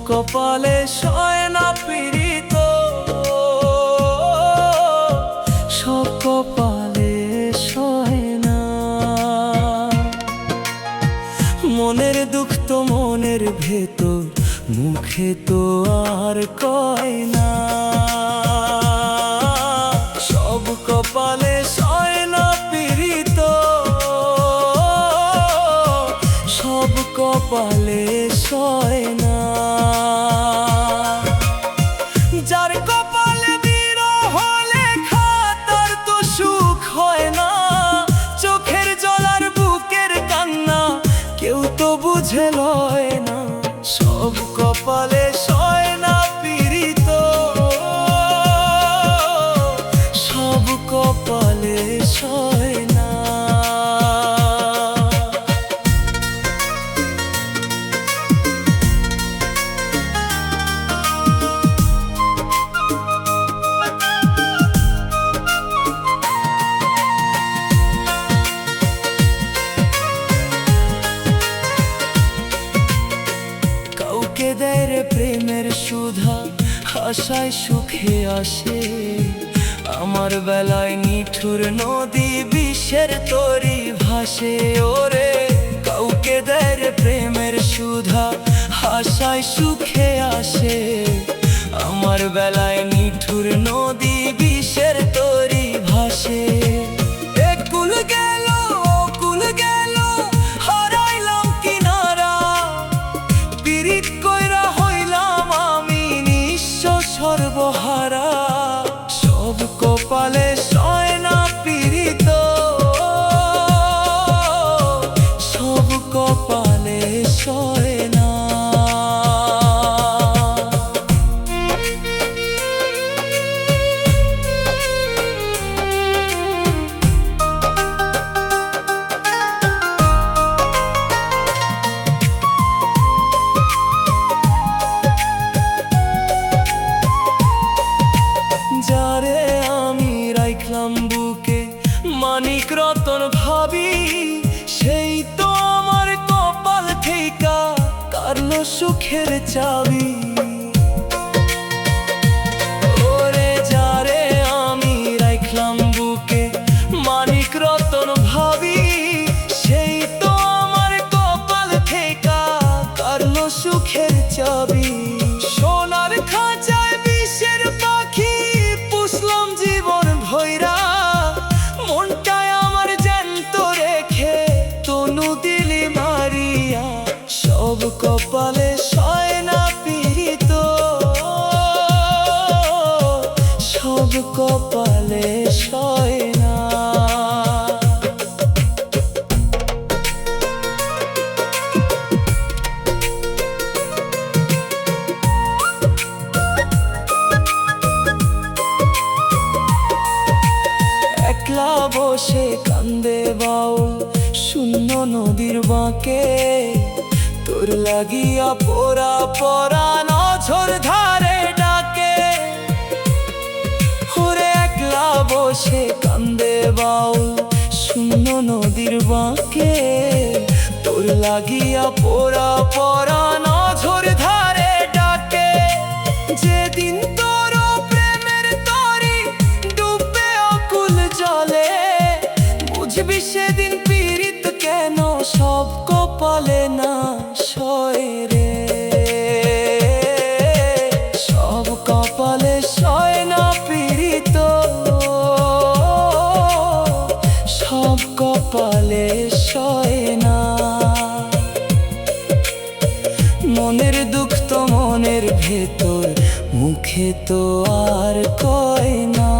কপালে সয় না পীড়িত, সব কপালে সয় না। মনের দুঃখ তো মনের ভেতর, মুখে তো আর কয় না। সব কপালে সয় না পীড়িত, সব কপালে সয় না। যার কপালে বিরহ লেখা তার তো সুখ হয় না। চোখের জল আর বুকের কান্না কেউ তো বুঝে লয় না। সব কপালে সয় না পীড়িত, সব কপালে সয় না। কাউকে দেয় রে প্রেমের সুধা, আশায় সুখে আসে। আমার বেলায় নিঠুর নদী বিষের তরি ভাসে। ওরে কাউকে দেয় রে প্রেমের সুধা, আশায় সুখে আসে। আমার বেলায় নিঠুর নদী বিষের তরি ভাসে। একুল গেল ওকুল গেল, হারাইলাম কিনারা। পীড়িত কইরা হইলাম আমি নিঃস্ব সর্বহারা। সব কপালে সয় না পীড়িত, সব কপালে সয় না। যারে আমি রাইখলাম বুকে মানিক রতন ভাবি, সেই তো আমার কপাল থেইকা কারলো সুখের চাবি। ওরে যারে আমি রাইখলাম বুকে মানিক রতন ভাবি, সেই তো আমার কপাল থেইকা কারলো সুখের চাবি। সোনার খাঁচায় বিষের পাখি পুষলাম জীবন ভৈরা। মনটায় আমার জ্যান্ত রেখে তনু দিলি মারিয়া। সব কপালে সয় না পীড়িত, সব কপালে সয় না। একলা বসে কান্দে বাউল শূন্য নদীর বাঁকে। তোর লাগিয়া পোড়া পরা নঝর ধারে ডাকে। ওরে একলা বসে কান্দে বাউল শূন্য নদীর বাঁকে। তোর লাগিয়া পোড়া পরা নঝর ধারে ডাকে। যেদিন তোর প্রেমের তরি ডুবে অকুল জলে, বুঝবি সেদিন পীড়িত কেন সব কপালে না সয় রে। সব কপালে সয় না পীড়িত, সব কপালে সয় না। মনের দুঃখ তো মনের ভেতর, মুখে তো আর কয় না।